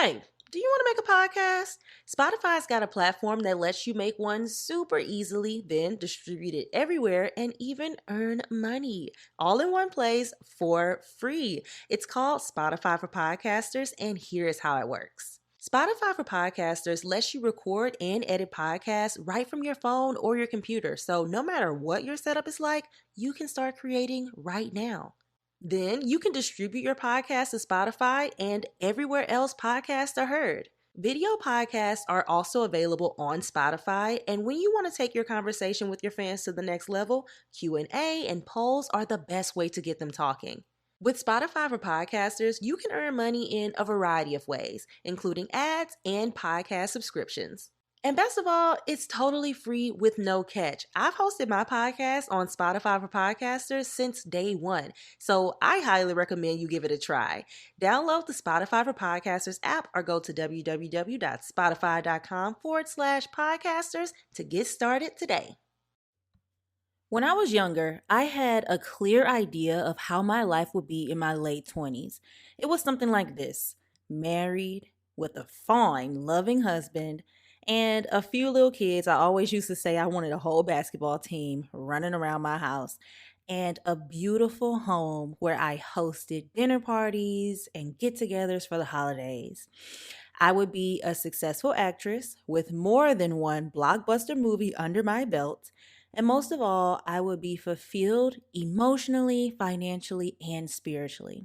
Hey, do you want to make a podcast? Spotify's got a platform that lets you make one super easily, then distribute it everywhere and even earn money all in one place for free. It's called Spotify for Podcasters, and here's how it works. Spotify for Podcasters lets you record and edit podcasts right from your phone or your computer. So no matter what your setup is like, you can start creating right now. Then you can distribute your podcast to Spotify and everywhere else podcasts are heard. Video podcasts are also available on Spotify, and when you want to take your conversation with your fans to the next level, Q&A and polls are the best way to get them talking. With Spotify for Podcasters, you can earn money in a variety of ways, including ads and podcast subscriptions. And best of all, it's totally free with no catch. I've hosted my podcast on Spotify for Podcasters since day one, so I highly recommend you give it a try. Download the Spotify for Podcasters app or go to www.spotify.com/podcasters to get started today. When I was younger, I had a clear idea of how my life would be in my late 20s. It was something like this: married, with a fine, loving husband, and a few little kids. I always used to say I wanted a whole basketball team running around my house, and a beautiful home where I hosted dinner parties and get togethers for the holidays. I would be a successful actress with more than one blockbuster movie under my belt. And most of all, I would be fulfilled emotionally, financially, and spiritually.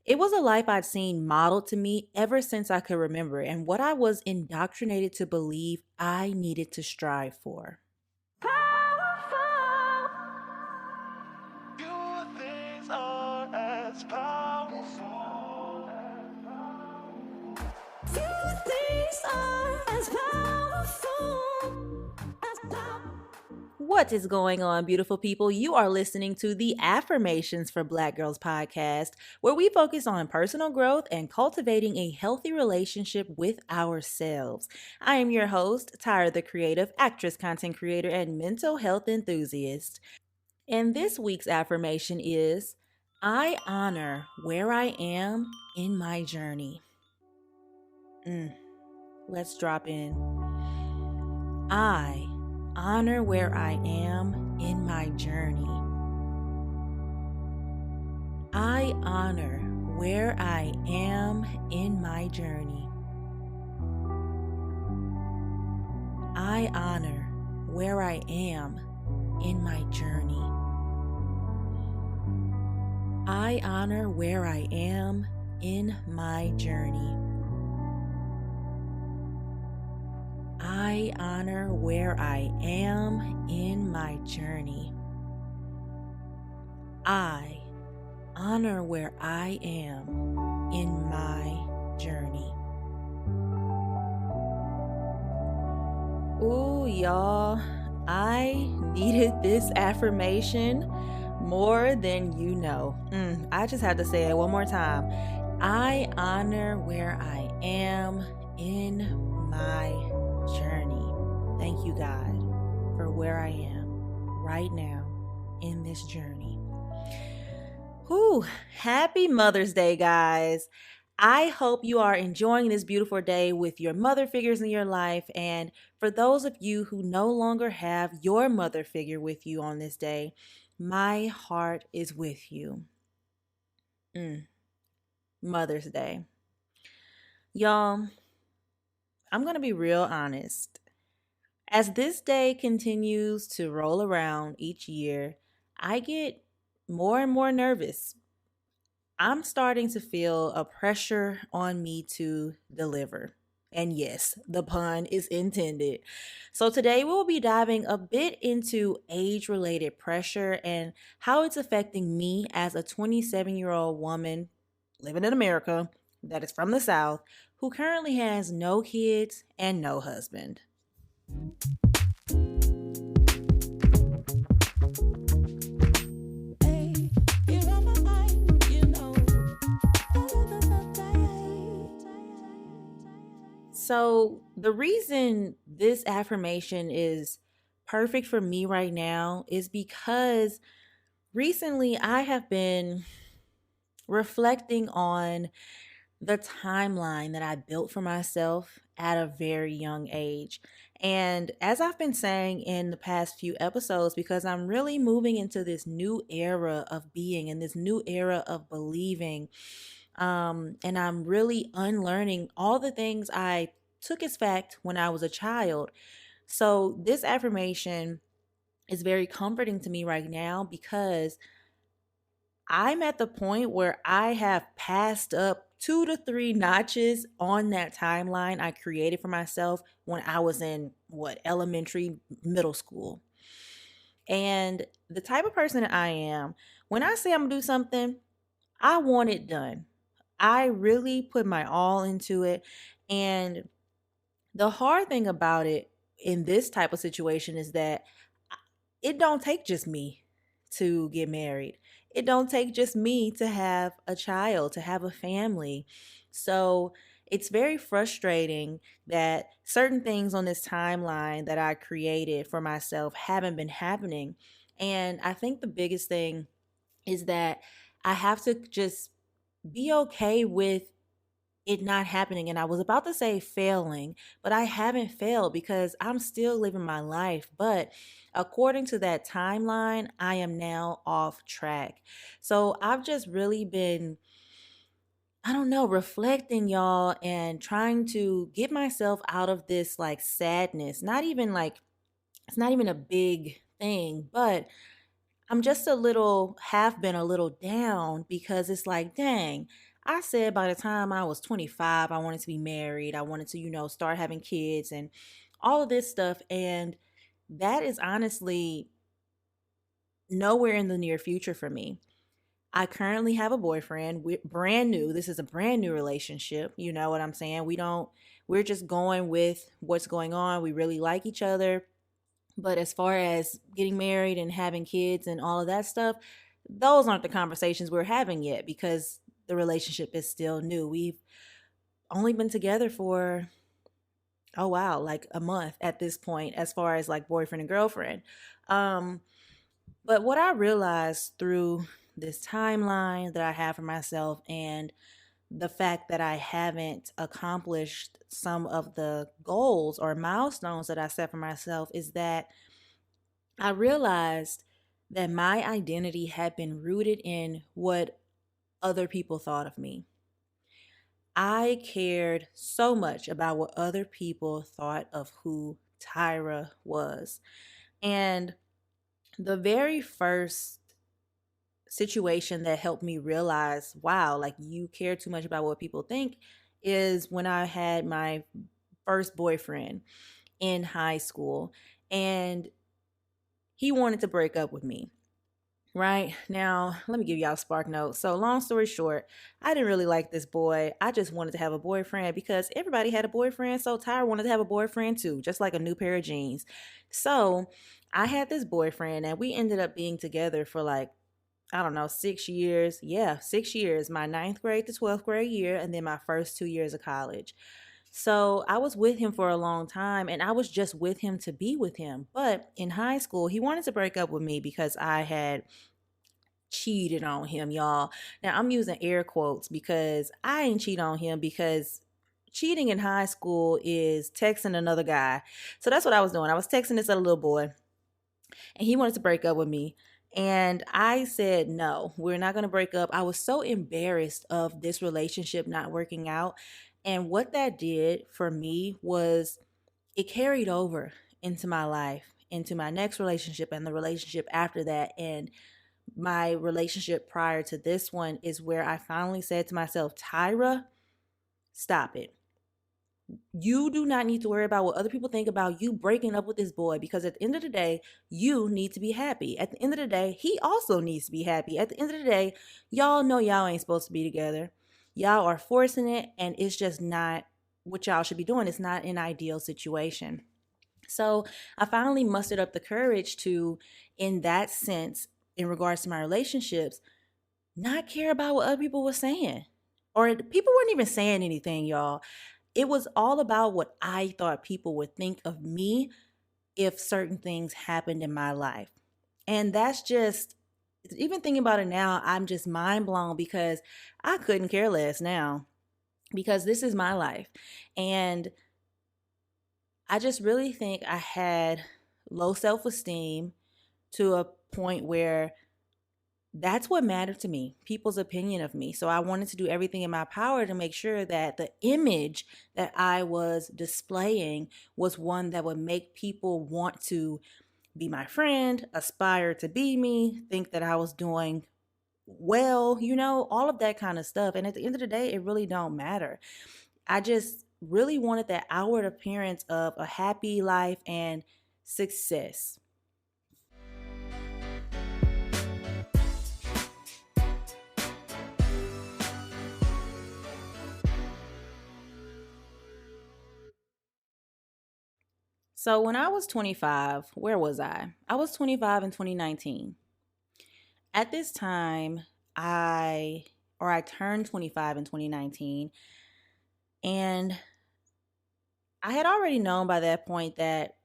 It was a life I'd seen modeled to me ever since I could remember, and what I was indoctrinated to believe I needed to strive for. Powerful. Your things are as powerful. Few things are as powerful. What is going on, beautiful people? You are listening to the Affirmations for Black Girls podcast, where we focus on personal growth and cultivating a healthy relationship with ourselves. I am your host, Tyra, the creative, actress, content creator, and mental health enthusiast. And this week's affirmation is, I honor where I am in my journey. Let's drop in. I honor where I am in my journey. I honor where I am in my journey. I honor where I am in my journey. I honor where I am in my journey. I honor where I am in my journey. I honor where I am in my journey. Ooh, y'all, I needed this affirmation more than you know. I just had to say it one more time. I honor where I am in my journey. Thank you, God, for where I am right now in this journey. Whew, happy Mother's Day, guys. I hope you are enjoying this beautiful day with your mother figures in your life. And for those of you who no longer have your mother figure with you on this day, my heart is with you. Mother's Day. Y'all, I'm going to be real honest. As this day continues to roll around each year, I get more and more nervous. I'm starting to feel a pressure on me to deliver. And yes, the pun is intended. So today we'll be diving a bit into age-related pressure and how it's affecting me as a 27-year-old woman living in America that is from the South, who currently has no kids and no husband. So the reason this affirmation is perfect for me right now is because recently I have been reflecting on the timeline that I built for myself at a very young age. And as I've been saying in the past few episodes, because I'm really moving into this new era of being and this new era of believing, and I'm really unlearning all the things I took as fact when I was a child. So, this affirmation is very comforting to me right now because I'm at the point where I have passed up 2 to 3 notches on that timeline I created for myself when I was in elementary, middle school. And the type of person that I am, when I say I'm gonna do something, I want it done. I really put my all into it. And the hard thing about it in this type of situation is that it don't take just me to get married. It don't take just me to have a child, to have a family. So it's very frustrating that certain things on this timeline that I created for myself haven't been happening. And I think the biggest thing is that I have to just be okay with it not happening. And I was about to say failing, but I haven't failed because I'm still living my life. But according to that timeline, I am now off track. So I've just really been, I don't know, reflecting, y'all, and trying to get myself out of this like sadness. Not even like, it's not even a big thing, but I'm just a little, have been a little down because it's like, dang, I said by the time I was 25, I wanted to be married. I wanted to, start having kids and all of this stuff. And that is honestly nowhere in the near future for me. I currently have a boyfriend. We're brand new. This is a brand new relationship. You know what I'm saying? We're just going with what's going on. We really like each other. But as far as getting married and having kids and all of that stuff, those aren't the conversations we're having yet because the relationship is still new. We've only been together for, oh wow, like a month at this point, as far as like boyfriend and girlfriend. Um, but what I realized through this timeline that I have for myself and the fact that I haven't accomplished some of the goals or milestones that I set for myself is that I realized that my identity had been rooted in what other people thought of me. I cared so much about what other people thought of who Tyra was. And the very first situation that helped me realize, wow, like you care too much about what people think is when I had my first boyfriend in high school. And he wanted to break up with me. Right now, let me give y'all a spark note. So, long story short, I didn't really like this boy. I just wanted to have a boyfriend because everybody had a boyfriend. So, Tyra wanted to have a boyfriend too, just like a new pair of jeans. So, I had this boyfriend and we ended up being together for like, I don't know, 6 years. Yeah, 6 years, my ninth grade to 12th grade year, and then my first 2 years of college. So I was with him for a long time and I was just with him to be with him. But in high school, he wanted to break up with me because I had cheated on him, y'all. Now I'm using air quotes because I ain't cheat on him because cheating in high school is texting another guy. So that's what I was doing. I was texting this other little boy and he wanted to break up with me. And I said, no, we're not going to break up. I was so embarrassed of this relationship not working out. And what that did for me was it carried over into my life, into my next relationship and the relationship after that. And my relationship prior to this one is where I finally said to myself, Tyra, stop it. You do not need to worry about what other people think about you breaking up with this boy because at the end of the day, you need to be happy. At the end of the day, he also needs to be happy. At the end of the day, y'all know y'all ain't supposed to be together. Y'all are forcing it, and it's just not what y'all should be doing. It's not an ideal situation. So I finally mustered up the courage to, in that sense, in regards to my relationships, not care about what other people were saying. Or people weren't even saying anything, y'all. It was all about what I thought people would think of me if certain things happened in my life. And that's just, even thinking about it now, I'm just mind blown because I couldn't care less now. because this is my life. And I just really think I had low self esteem to a point where that's what mattered to me, people's opinion of me. So I wanted to do everything in my power to make sure that the image that I was displaying was one that would make people want to be my friend, aspire to be me, think that I was doing well, all of that kind of stuff. And at the end of the day, it really don't matter. I just really wanted that outward appearance of a happy life and success. So when I was 25, where was I? I was 25 in 2019. At this time, I turned 25 in 2019, and I had already known by that point that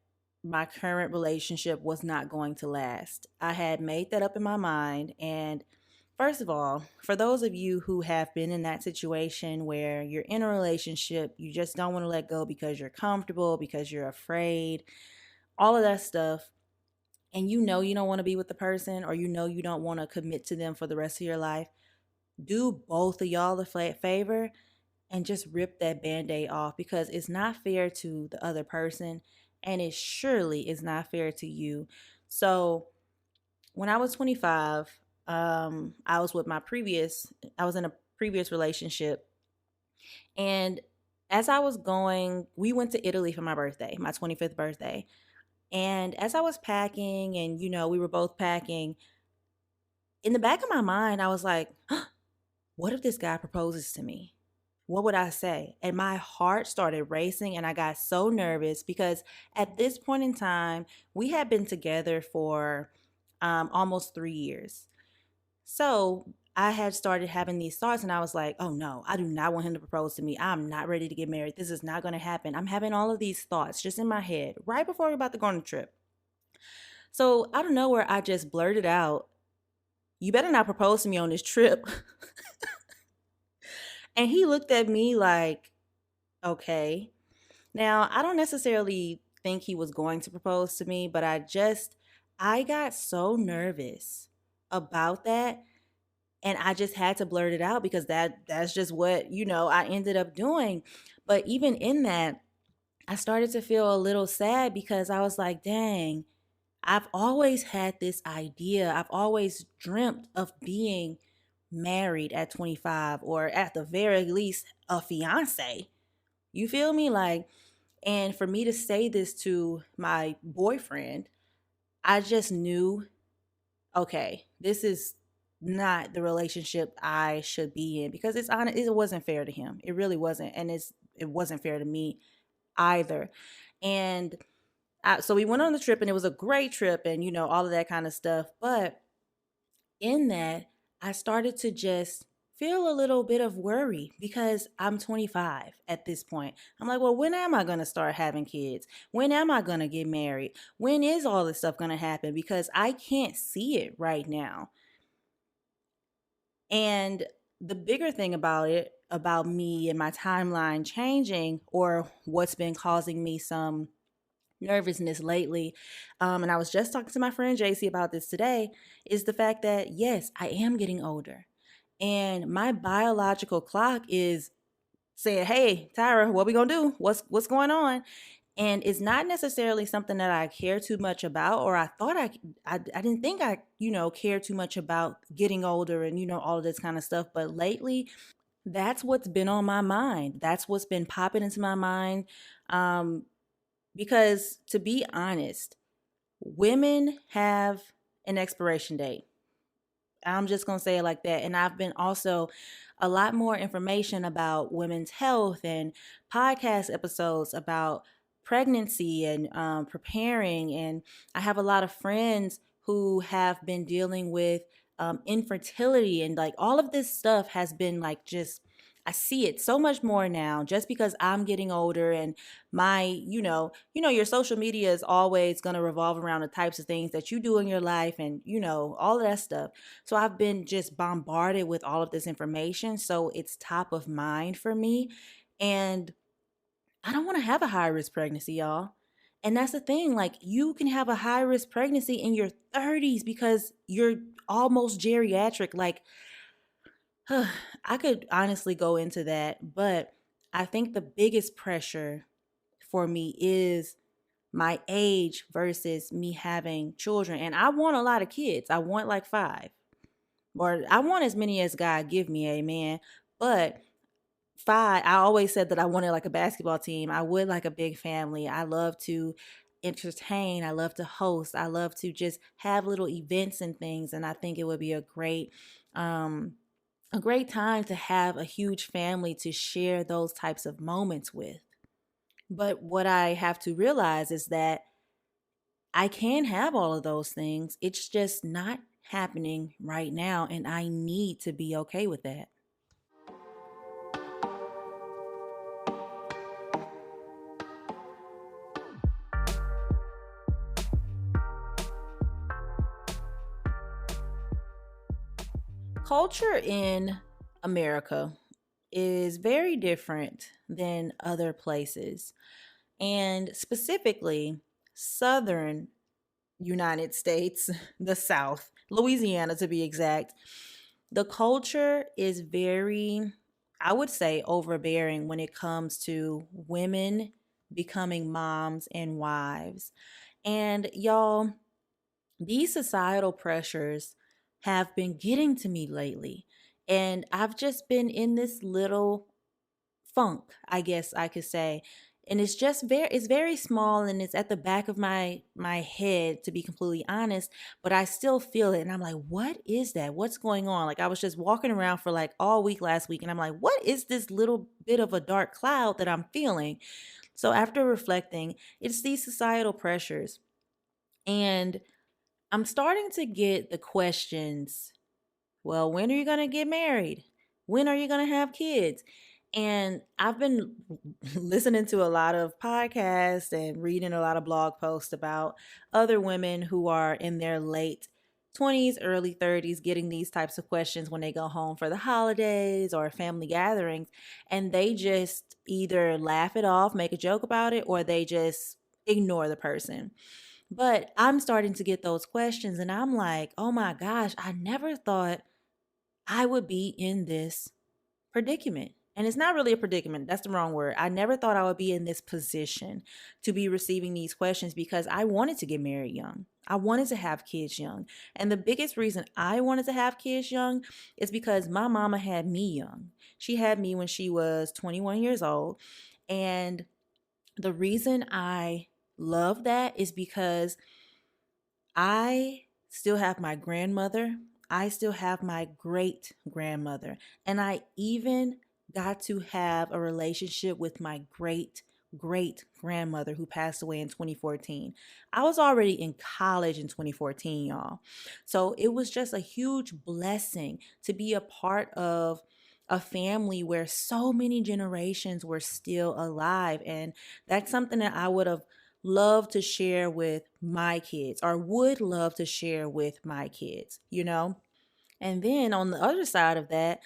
my current relationship was not going to last. I had made that up in my mind. And first of all, for those of you who have been in that situation where you're in a relationship, you just don't want to let go because you're comfortable, because you're afraid, all of that stuff, and you don't want to be with the person, or you don't want to commit to them for the rest of your life, do both of y'all a favor and just rip that band-aid off, because it's not fair to the other person, and it surely is not fair to you. So when I was 25, I was I was in a previous relationship, and as I was going, we went to Italy for my birthday, my 25th birthday. And as I was packing, and we were both packing, in the back of my mind, I was like, what if this guy proposes to me? What would I say? And my heart started racing, and I got so nervous because at this point in time, we had been together for almost 3 years. So I had started having these thoughts, and I was like, oh no, I do not want him to propose to me. I'm not ready to get married. This is not going to happen. I'm having all of these thoughts just in my head right before we're about to go on a trip. So out of nowhere, I just blurted out, you better not propose to me on this trip. And he looked at me like, okay. Now, I don't necessarily think he was going to propose to me, but I got so nervous about that. And I just had to blurt it out because that's just what, I ended up doing. But even in that, I started to feel a little sad because I was like, dang, I've always had this idea. I've always dreamt of being married at 25, or at the very least a fiance. You feel me? Like, and for me to say this to my boyfriend, I just knew, okay, this is not the relationship I should be in, because it wasn't fair to him. It really wasn't, and it wasn't fair to me either. And so we went on the trip, and it was a great trip, and all of that kind of stuff. But in that, I started to just feel a little bit of worry because I'm 25 at this point. I'm like, well, when am I going to start having kids? When am I going to get married? When is all this stuff going to happen? Because I can't see it right now. And the bigger thing about me and my timeline changing, or what's been causing me some nervousness lately, and I was just talking to my friend JC about this today, is the fact that yes, I am getting older, and my biological clock is saying, "Hey, Tyra, what we gonna do? What's going on?" And it's not necessarily something that I care too much about, or I thought I didn't think I care too much about getting older and all of this kind of stuff. But lately, that's what's been on my mind. That's what's been popping into my mind. Because to be honest, women have an expiration date. I'm just going to say it like that. And I've been also a lot more information about women's health and podcast episodes about pregnancy and preparing. And I have a lot of friends who have been dealing with infertility, and like all of this stuff has been like just I see it so much more now just because I'm getting older and my, your social media is always going to revolve around the types of things that you do in your life and, all of that stuff. So I've been just bombarded with all of this information. So it's top of mind for me. And I don't want to have a high risk pregnancy, y'all. And that's the thing. Like, you can have a high risk pregnancy in your 30s because you're almost geriatric. Like, I could honestly go into that, but I think the biggest pressure for me is my age versus me having children. And I want a lot of kids. I want like five, or I want as many as God give me, amen. But five, I always said that I wanted like a basketball team. I would like a big family. I love to entertain. I love to host. I love to just have little events and things. And I think it would be um, a great time to have a huge family to share those types of moments with. But what I have to realize is that I can have all of those things. It's just not happening right now. And I need to be okay with that. Culture in America is very different than other places. And specifically, Southern United States, the South, Louisiana to be exact, the culture is very, I would say, overbearing when it comes to women becoming moms and wives. And y'all, these societal pressures have been getting to me lately. And I've just been in this little funk, I guess I could say. And it's very small and it's at the back of my head, to be completely honest, but I still feel it and I'm like, what is that? What's going on? Like, I was just walking around for like all week last week and I'm like, what is this little bit of a dark cloud that I'm feeling? So after reflecting, it's these societal pressures. And I'm starting to get the questions, well, when are you going to get married? When are you going to have kids? And I've been listening to a lot of podcasts and reading a lot of blog posts about other women who are in their late 20s, early 30s getting these types of questions when they go home for the holidays or family gatherings. And they just either laugh it off, make a joke about it, or they just ignore the person. But I'm starting to get those questions, and I'm like, oh my gosh, I never thought I would be in this predicament. And it's not really a predicament, that's the wrong word. I never thought I would be in this position to be receiving these questions because I wanted to get married young. I wanted to have kids young. And the biggest reason I wanted to have kids young is because my mama had me young. She had me when she was 21 years old. And the reason I love that is because I still have my grandmother. I still have my great grandmother. And I even got to have a relationship with my great grandmother who passed away in 2014. I was already in college in 2014, y'all. So it was just a huge blessing to be a part of a family where so many generations were still alive. And that's something that I would have love to share with my kids or would love to share with my kids. And then on the other side of that,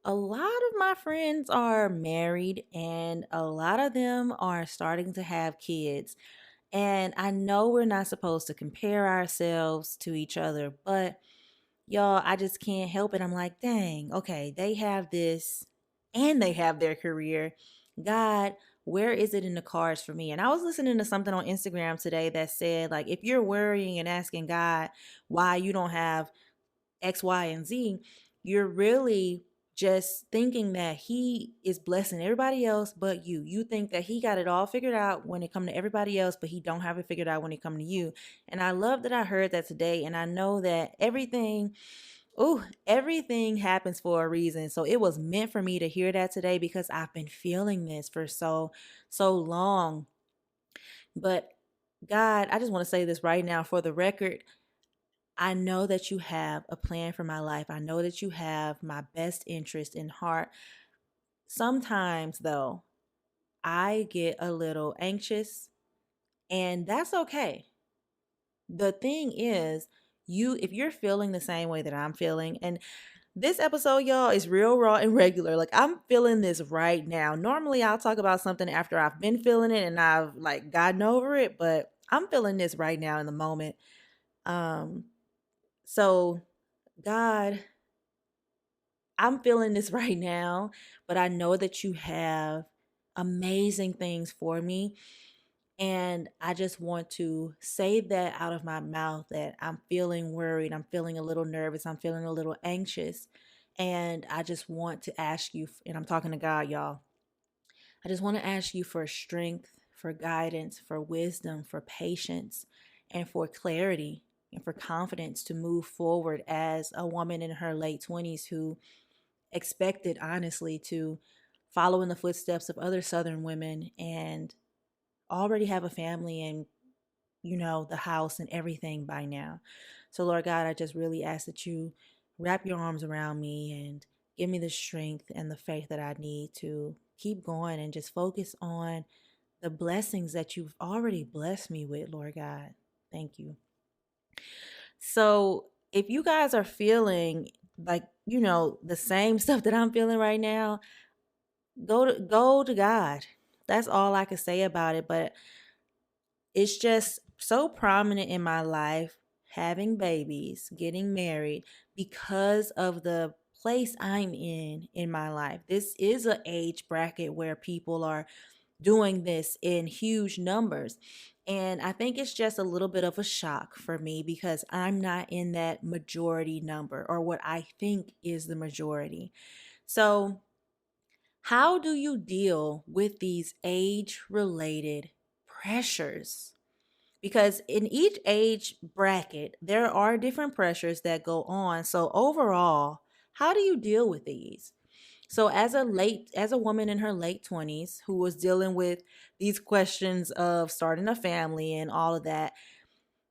a lot of my friends are married and a lot of them are starting to have kids. And I know we're not supposed to compare ourselves to each other, but y'all, I just can't help it. I'm like, dang, okay, they have this and they have their career. God, where is it in the cards for me? And I was listening to something on Instagram today that said, like, if you're worrying and asking God why you don't have X, Y, and Z, you're really just thinking that he is blessing everybody else but you. You think that he got it all figured out when it come to everybody else, but he don't have it figured out when it come to you. And I love that I heard that today. And I know that everything happens for a reason. So it was meant for me to hear that today because I've been feeling this for so long. But God, I just want to say this right now for the record. I know that you have a plan for my life. I know that you have my best interest in heart. Sometimes, though, I get a little anxious, and that's okay. The thing is, if you're feeling the same way that I'm feeling, and this episode, y'all, is real raw and regular. Like, I'm feeling this right now. Normally, I'll talk about something after I've been feeling it and I've like gotten over it, but I'm feeling this right now in the moment. Um, so God, I'm feeling this right now, but I know that you have amazing things for me. And I just want to say that out of my mouth that I'm feeling worried, I'm feeling a little nervous, I'm feeling a little anxious. And I just want to ask you, and I'm talking to God, y'all. I just want to ask you for strength, for guidance, for wisdom, for patience, and for clarity and for confidence to move forward as a woman in her late 20s who expected, honestly, to follow in the footsteps of other Southern women and already have a family and, the house and everything by now. So, Lord God, I just really ask that you wrap your arms around me and give me the strength and the faith that I need to keep going and just focus on the blessings that you've already blessed me with, Lord God. Thank you. So, if you guys are feeling like, the same stuff that I'm feeling right now, go to God. That's all I can say about it, but it's just so prominent in my life having babies, getting married because of the place I'm in my life. This is an age bracket where people are doing this in huge numbers. And I think it's just a little bit of a shock for me because I'm not in that majority number or what I think is the majority. So, how do you deal with these age related pressures? Because in each age bracket, there are different pressures that go on. So, overall, how do you deal with these? So as a woman in her late 20s who was dealing with these questions of starting a family and all of that,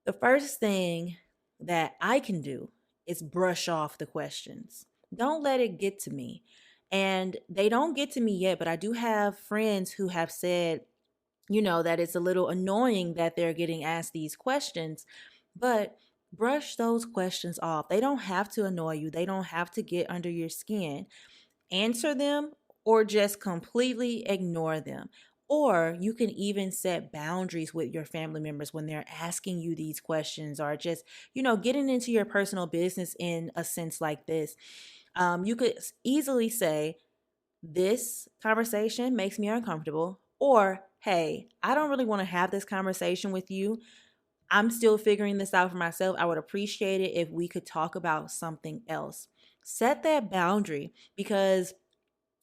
the first thing that I can do is brush off the questions. Don't let it get to me. And they don't get to me yet, but I do have friends who have said, that it's a little annoying that they're getting asked these questions, but brush those questions off. They don't have to annoy you. They don't have to get under your skin. Answer them or just completely ignore them. Or you can even set boundaries with your family members when they're asking you these questions or just, getting into your personal business in a sense like this. You could easily say, this conversation makes me uncomfortable. Or, hey, I don't really want to have this conversation with you. I'm still figuring this out for myself. I would appreciate it if we could talk about something else. Set that boundary because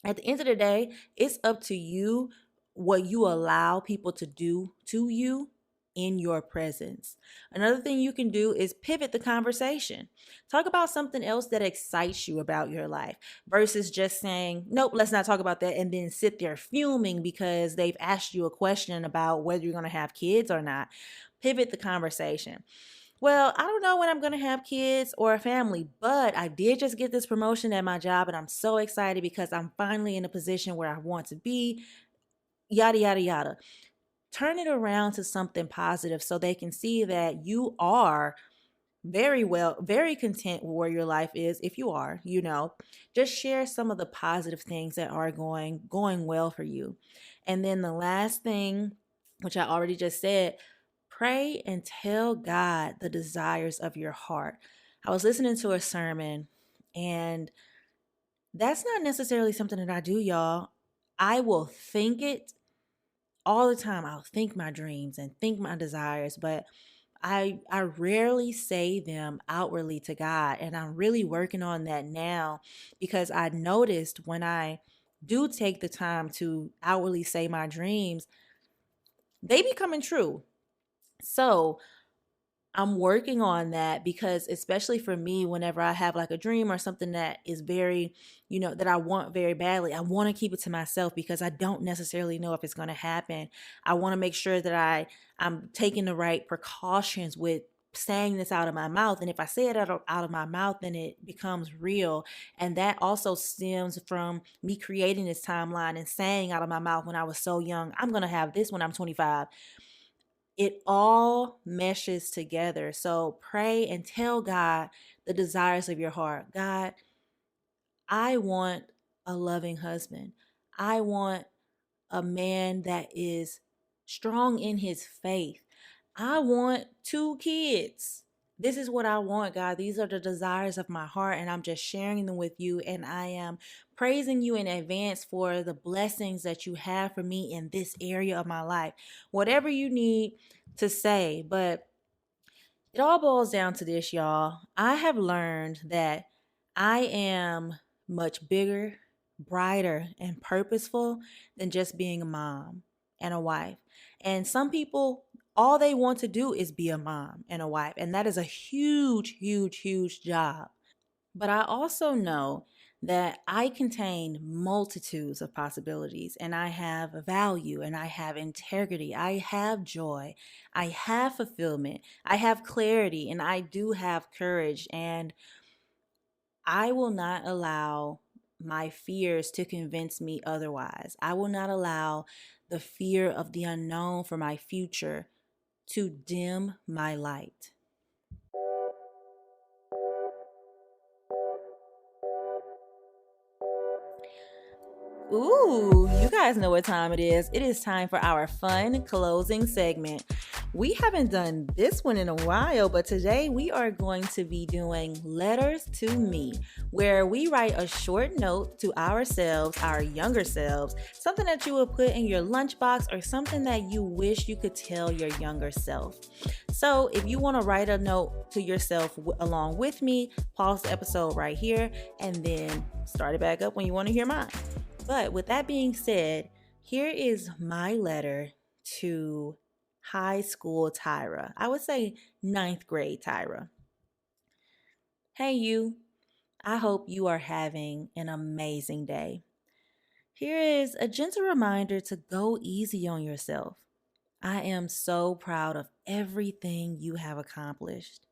at the end of the day, it's up to you what you allow people to do to you in your presence. Another thing you can do is pivot the conversation. Talk about something else that excites you about your life versus just saying, nope, let's not talk about that, and then sit there fuming because they've asked you a question about whether you're going to have kids or not. Pivot the conversation. Well, I don't know when I'm going to have kids or a family, but I did just get this promotion at my job and I'm so excited because I'm finally in a position where I want to be, yada, yada, yada. Turn it around to something positive so they can see that you are very content with where your life is. If you are, just share some of the positive things that are going well for you. And then the last thing, which I already just said, pray and tell God the desires of your heart. I was listening to a sermon, and that's not necessarily something that I do, y'all. I will think it all the time. I'll think my dreams and think my desires, but I rarely say them outwardly to God. And I'm really working on that now because I noticed when I do take the time to outwardly say my dreams, they becoming true. So I'm working on that because, especially for me, whenever I have like a dream or something that is very, that I want very badly, I want to keep it to myself because I don't necessarily know if it's going to happen. I want to make sure that I'm taking the right precautions with saying this out of my mouth. And if I say it out of my mouth, then it becomes real. And that also stems from me creating this timeline and saying out of my mouth when I was so young, I'm going to have this when I'm 25. It all meshes together. So pray and tell God the desires of your heart. God, I want a loving husband. I want a man that is strong in his faith. I want 2 kids. This is what I want, God. These are the desires of my heart, and I'm just sharing them with you. And I am praising you in advance for the blessings that you have for me in this area of my life. Whatever you need to say, but it all boils down to this, y'all. I have learned that I am much bigger, brighter, and purposeful than just being a mom and a wife. And some people, all they want to do is be a mom and a wife. And that is a huge, huge, huge job. But I also know that I contain multitudes of possibilities, and I have value, and I have integrity, I have joy, I have fulfillment, I have clarity, and I do have courage. And I will not allow my fears to convince me otherwise. I will not allow the fear of the unknown for my future to dim my light. Ooh, you guys know what time it is. It is time for our fun closing segment. We haven't done this one in a while, but today we are going to be doing Letters to Me, where we write a short note to ourselves, our younger selves, something that you would put in your lunchbox or something that you wish you could tell your younger self. So if you want to write a note to yourself along with me, pause the episode right here and then start it back up when you want to hear mine. But with that being said, here is my letter to high school Tyra. I would say 9th grade Tyra. Hey you, I hope you are having an amazing day. Here is a gentle reminder to go easy on yourself. I am so proud of everything you have accomplished.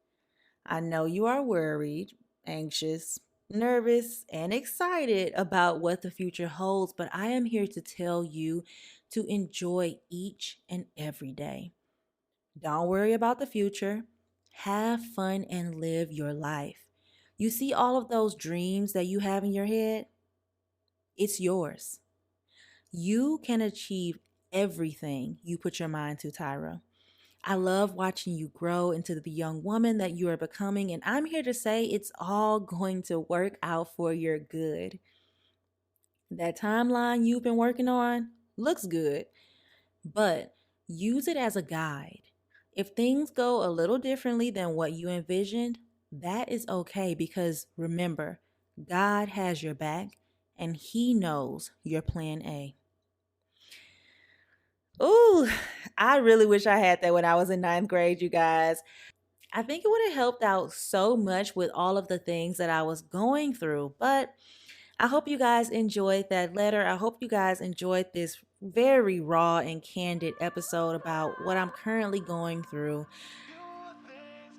I know you are worried, anxious, nervous, and excited about what the future holds, but I am here to tell you to enjoy each and every day. Don't worry about the future. Have fun and live your life. You see all of those dreams that you have in your head? It's yours. You can achieve everything you put your mind to, Tyra. I love watching you grow into the young woman that you are becoming, and I'm here to say it's all going to work out for your good. That timeline you've been working on looks good, but use it as a guide. If things go a little differently than what you envisioned, that is okay, because remember, God has your back and He knows your plan A. Ooh, I really wish I had that when I was in 9th grade, you guys. I think it would have helped out so much with all of the things that I was going through. But I hope you guys enjoyed that letter. I hope you guys enjoyed this very raw and candid episode about what I'm currently going through.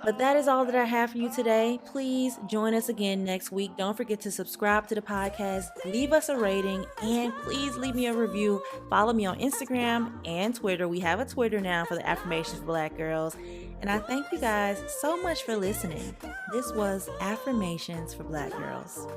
But that is all that I have for you today. Please join us again next week. Don't forget to subscribe to the podcast, leave us a rating, and please leave me a review. Follow me on Instagram and Twitter. We have a Twitter now for the Affirmations for Black Girls. And I thank you guys so much for listening. This was Affirmations for Black Girls.